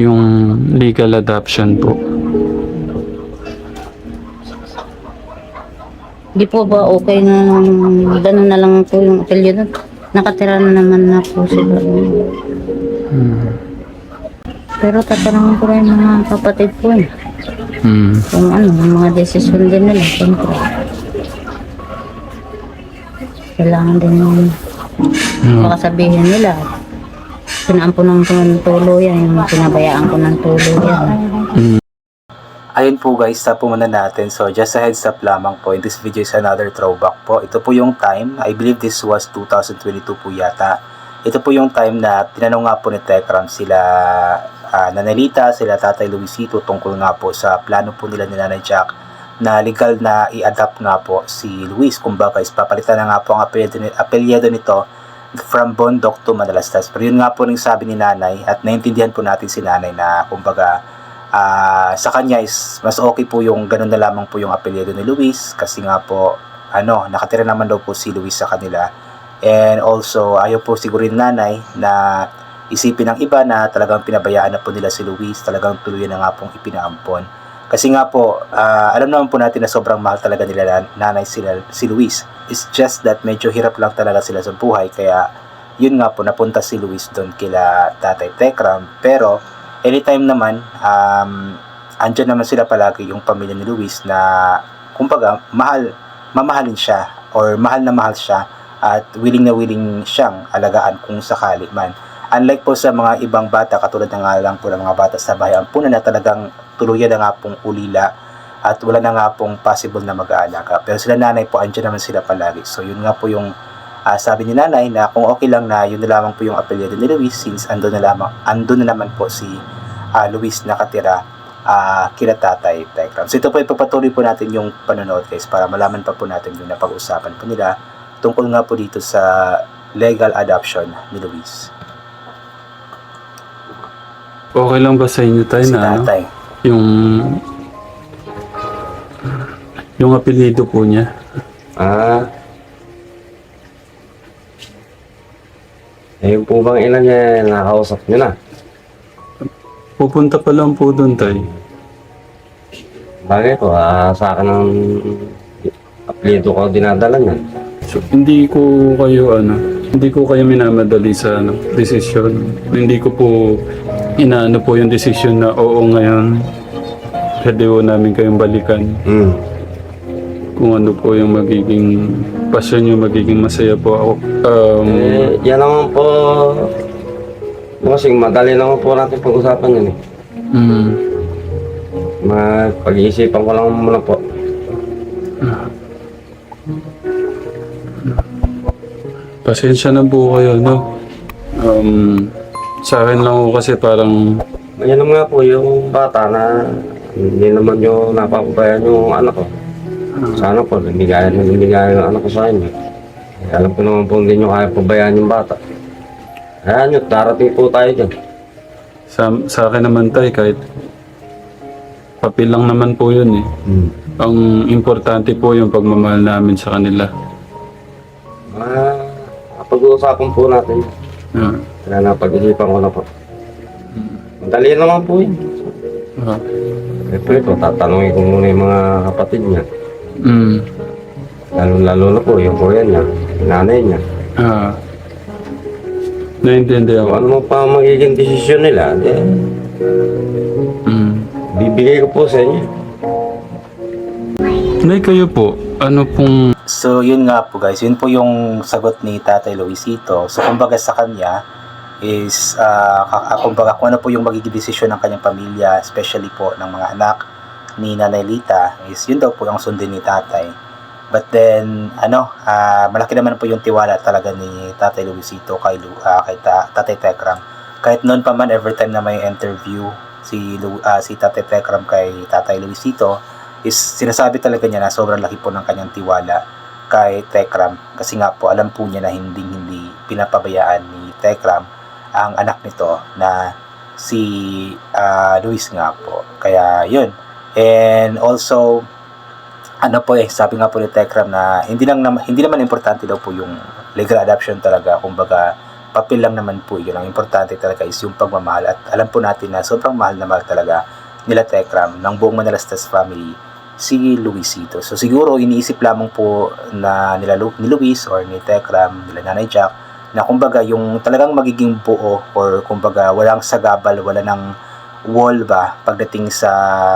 Yung legal adoption po. Di po ba okay na gano'n na lang po yung apelyo doon? Nakatira na naman na po sila. Pero tatanungin ko rin mga kapatid ko eh. Kung ano, yung mga desisyon din nila. Siyempre. Kailangan din yung baka sabihin nila. Pinaampunan ko ng tuluyan, yung pinabayaan ko ng tuluyan. Ayun po guys, stop po muna natin. So just a heads up lamang po, this video is another throwback po. Ito po yung time, I believe this was 2022 po yata. Ito po yung time na tinanong nga po ni Tekram sila Nanelita, sila Tatay Luisito tungkol nga po sa plano po nila ni Nanay Jack na legal na i-adapt nga po si Luis. Kumbaga is papalitan na nga po ang apelyido nito from Bondok to Manalastas. Pero yun nga po yung sabi ni Nanay at naintindihan po natin si Nanay na kumbaga sa kanya is mas okay po yung ganun na lamang po yung apelyido ni Luis kasi nga po nakatira naman daw po si Luis sa kanila. And also ayaw po siguro yung Nanay na isipin ng iba na talagang pinabayaan na po nila si Luis, talagang tuluyan na nga pong ipinaampon. Kasi nga po, alam naman po natin na sobrang mahal talaga nila Nanay si Luis. It's just that medyo hirap lang talaga sila sa buhay. Kaya yun nga po, napunta si Luis doon kila Tatay Tekram. Pero anytime naman, andyan naman sila palagi yung pamilya ni Luis na kumbaga mamahalin siya or mahal na mahal siya at willing na willing siyang alagaan kung sakali man. Unlike po sa mga ibang bata, katulad na nga lang po ng mga bata sa bahay ampunan na talagang tuluyan na nga pong ulila at wala na nga pong possible na mag-aalaga. Pero sila Nanay po, andyan naman sila palagi. So yun nga po yung sabi ni Nanay na kung okay lang na yun na lamang po yung apelyido ni Luis since andun na naman po si Luis nakatira kila Tatay Tekram. So ito po ipapatuloy po natin yung panonood guys para malaman pa po natin yung napag-usapan po nila tungkol nga po dito sa legal adoption ni Luis. Okay lang ba sa inyo tayo Si na Tatay. yung apelyido po niya? Ayun po bang ilan niya nakausap niyo na? Pupunta pa lang po doon tayo. Bagay po, sa akin ang apelyido ko dinadala niya. So, hindi ko kayo minamadali sa desisyon. Hindi ko po inaano po yung desisyon na oo ngayon pwede po namin kayong balikan. Kung ano po yung magiging pasyon nyo, magiging masaya po ako. Yan naman po, kasi madali naman po natin pag-usapan yan Pag-iisipan ko lang muna po. Pasensya na po kayo, no? Sa akin lang po kasi parang Yan naman nga po yung bata na hindi naman yung napapabayan yung anak ko. Sana po, nabigay ng anak ko sa inyo. Alam ko naman po hindi nyo kaya pabayaan yung bata. Ayan nyo, darating po tayo dyan. sa akin naman tayo kahit papel lang naman po yun eh. Ang importante po yung pagmamahal namin sa kanila. Pag-uusapan po natin. Kaya napag-isipan ko na po. Madali naman po yun. Ito, tatanungin ko muna yung mga kapatid niya. Lalo na po, yung kuya niya, yung nanay niya. Naintindihan ko. Kung ano mo pa magiging desisyon nila, bibigay ko po sa inyo. Nay, kayo po, ano pong... So yun nga po guys, yun po yung sagot ni Tatay Luisito. So kumbaga sa kanya is kumbaga kung ano po yung magiging desisyon ng kanyang pamilya, especially po ng mga anak ni Nanay Lita, is yun daw po yung sundin ni Tatay. But then malaki naman po yung tiwala talaga ni Tatay Luisito kay Tatay Tekram. Kahit noon pa man, every time na may interview si Tatay Tekram kay Tatay Luisito, is sinasabi talaga niya na sobrang laki po ng kanyang tiwala kay Tekram kasi nga po alam po niya na hindi pinapabayaan ni Tekram ang anak nito na si Luis nga po. Kaya yun. And also sabi nga po ni Tekram na hindi naman importante daw po yung legal adoption talaga. Kumbaga papel lang naman po yun. Ang importante talaga is yung pagmamahal, at alam po natin na sobrang mahal na mahal talaga nila Tekram ng buong Manalastas family si Luisito. So siguro iniisip lamang po na ni Luis or ni Tekram, nila Nanay Jack, na kumbaga yung talagang magiging buo, or kumbaga walang sagabal, wala ng wall ba pagdating sa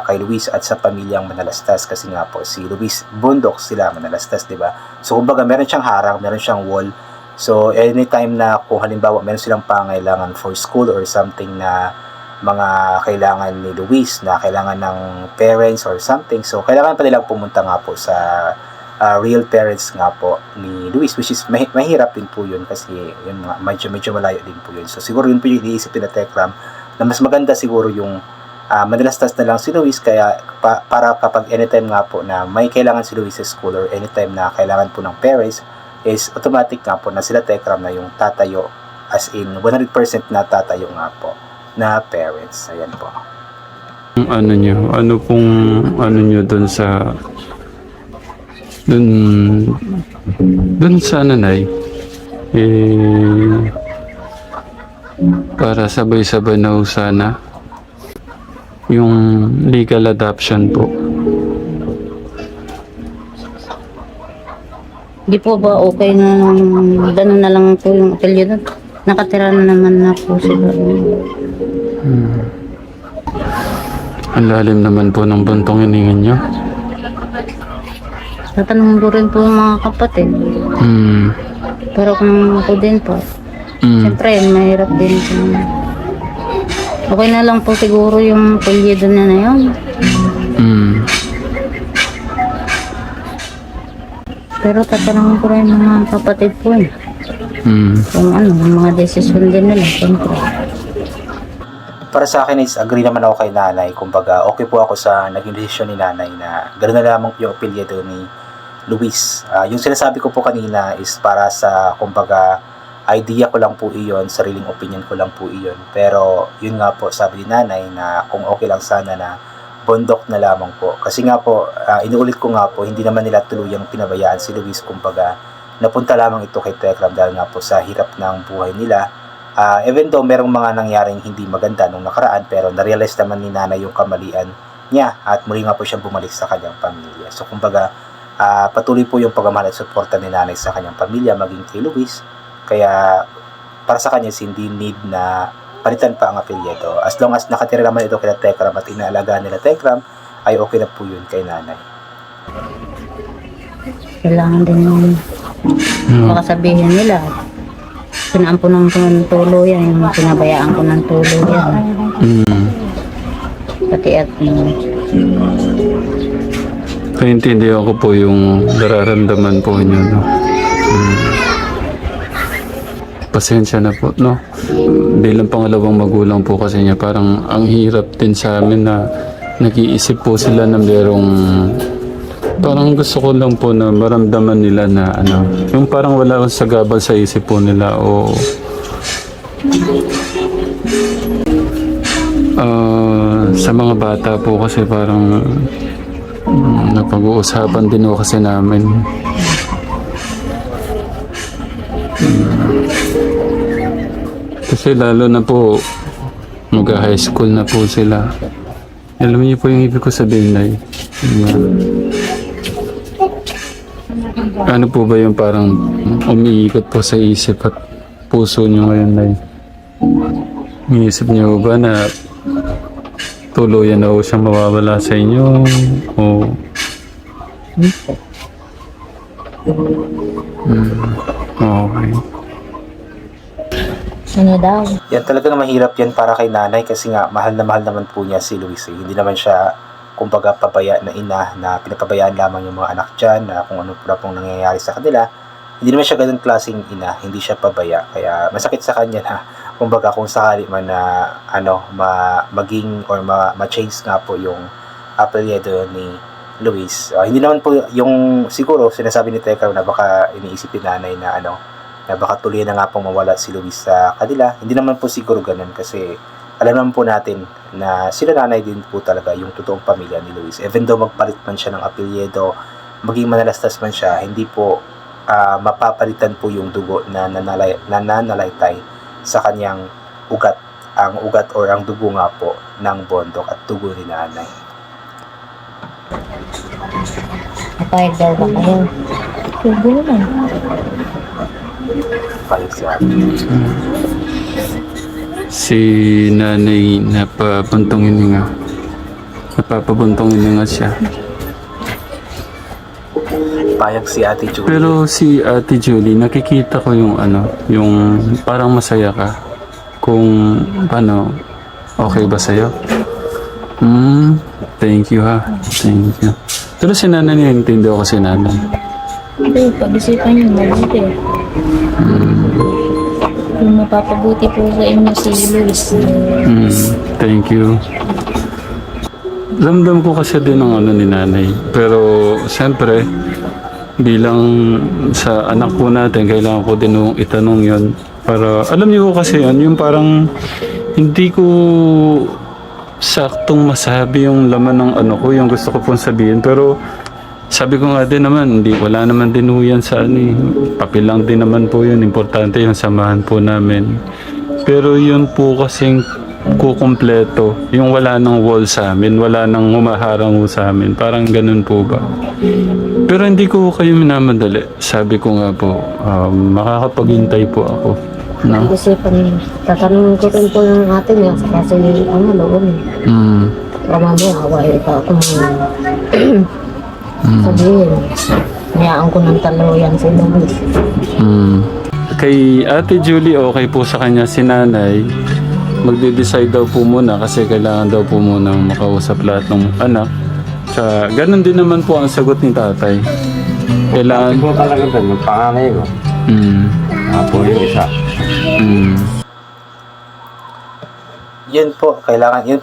kay Luis at sa pamilyang Manalastas, kasi nga po si Luis bundok sila Manalastas, di ba? So kumbaga meron siyang harang, meron siyang wall. So anytime na kung halimbawa meron silang pangailangan for school or something na mga kailangan ni Luis, na kailangan ng parents or something, so kailangan pa nilang pumunta nga po sa real parents nga po ni Luis, which is mahirap din po yun, kasi yun nga, medyo malayo din po yun. So siguro yun po yung iniisip na Tekram, na mas maganda siguro yung Manalastas na lang si Luis, kaya para kapag anytime nga po na may kailangan si Luis sa school, or anytime na kailangan po ng parents, is automatic nga po na sila Tekram na yung tatayo, as in 100% na tatayo nga po na parents. Ayan po. Ano nyo? Ano pong ano nyo dun sa dun sa nanay? Para sabay-sabay na sana yung legal adoption po. Di po ba okay na gano'n na lang po yung apelyo doon? Nakatira na naman na po sila. Ang lalim naman po ng buntong hiningan nyo. Tatanong ko rin po yung mga kapatid. Pero kung ako din po, siyempre mahirap din po. Okay na lang po siguro yung apelyido na yun. Pero tatanungin ko rin yung mga kapatid po eh. Kung ano, yung mga desisyon din nila, siyempre. Para sa akin is agree naman ako kay nanay. Kumbaga okay po ako sa naging desisyon ni nanay na gano'n na lamang yung apelyido ni Luis. Yung sinasabi ko po kanina is para sa kumbaga idea ko lang po iyon, sariling opinion ko lang po iyon. Pero yun nga po sabi ni nanay na kung okay lang sana na bondok na lamang po. Kasi nga po, inuulit ko nga po, hindi naman nila tuluyang pinabayaan si Luis. Kumbaga, napunta lamang ito kay Tekram dahil nga po sa hirap ng buhay nila. Even though merong mga nangyaring hindi maganda nung nakaraan, pero narealize naman ni nanay yung kamalian niya at muli nga po siyang bumalik sa kanyang pamilya. So kumbaga, patuloy po yung pagmamahal at suporta ni nanay sa kanyang pamilya, maging kay Luis. Kaya para sa kanya, hindi need na palitan pa ang apelyido. As long as nakatira naman ito kay Tekram at inaalagaan nila Tekram, ay okay na po yun kay nanay. Kailangan din yung makasabihin nila. Pinaampun ng tuluyan, yung pinabayaan ko ng tuluyan. Pati at Naintindihan ko po yung nararamdaman po niyo, no? Pasensya na po, no? Bilang pangalawang magulang po kasi niya, parang ang hirap din sa amin na nag-iisip po sila na merong parang gusto ko lang po na maramdaman nila na ano, yung parang wala akong sagabal sa isip po nila o sa mga bata po kasi parang napag-uusapan din po kasi namin. Kasi lalo na po mag-high school na po sila. Alam niyo po yung ibig ko sabihin na ano po ba yung parang umiikot po sa isip at puso niyo ngayon na iniisip niyo ba na tuluyan na po siyang mawawala sa inyo o okay. ano daw. Yan talagang mahirap yan para kay nanay, kasi nga mahal na mahal naman po niya si Luis. Hindi naman siya kumbaga pabaya na ina na pinapabayaan lamang yung mga anak dyan na kung ano pa pong nangyayari sa kanila. Hindi naman siya ganun klaseng ina, hindi siya pabaya. Kaya masakit sa kanya na kumbaga kung sakali man na maging or ma-change nga po yung apelyido ni Luis. Hindi naman po yung siguro sinasabi ni Tekram na baka iniisip ni nanay na na baka tuloy na nga pong mawala si Luis sa kanila. Hindi naman po siguro ganun, kasi alam naman po natin na sila nanay din po talaga yung totoong pamilya ni Luis. Even though magpalit man siya ng apelyido, maging Manalastas man siya, hindi po mapapalitan po yung dugo na nananalaytay sa kanyang ugat, ang ugat or ang dugo nga po ng bondok at dugo ni nanay. Napayag daw ba kayo? Siguro na. Payag si ate. Si nanay napabuntong hininga. Napapabuntong hininga siya. Payag si ate Julie. Pero si Ate Julie, nakikita ko yung yung parang masaya ka. Kung paano, okay ba sa'yo? Thank you ha. Thank you. Pero si nanay nintindi ako si nanay. Hindi, pag-isipan niyo mabuti. Kung mapapabuti po sa inyo si Luis. Thank you. Ramdam ko kasi din ang ni nanay. Pero siyempre, bilang sa anak ko natin, kailangan ko din itanong yon. Para, alam niyo ko kasi yan, yung parang hindi ko saktong masabi yung laman ng ko, yung gusto ko pong sabihin. Pero sabi ko nga din naman, wala naman din yan sa papel lang din naman po yun. Importante yung samahan po namin. Pero yun po kasing kukumpleto, yung wala ng wall sa amin, wala nang humaharang sa amin. Parang ganun po ba? Pero hindi ko kayo minamadali. Sabi ko nga po, makakapaghintay po ako. No? Pag-isipan, tatanungin ko rin po yung atin niya kasi noon. Mamaya, hawaii pa ako sabihin. Hayaan ko ng taloyan si Luis. Kay Ate Julie, okay po sa kanya si nanay. Magde-decide daw po muna kasi kailangan daw po muna makausap lahat ng anak. Tsaka, ganun din naman po ang sagot ni tatay. Kailangan... Ako talaga doon, yung panganay ko. Ako yung isa. Yun po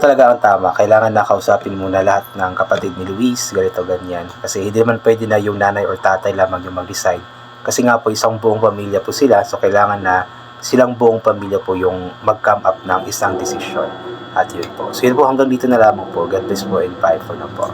talaga ang tama. Kailangan nakausapin muna lahat ng kapatid ni Luis, ganito ganyan. Kasi hindi naman pwede na yung nanay or tatay lamang yung mag-decide. Kasi nga po isang buong pamilya po sila, so kailangan na silang buong pamilya po yung mag-come up ng isang desisyon. At yun po. So yun po, hanggang dito na lamang po. God bless po and bye for now po.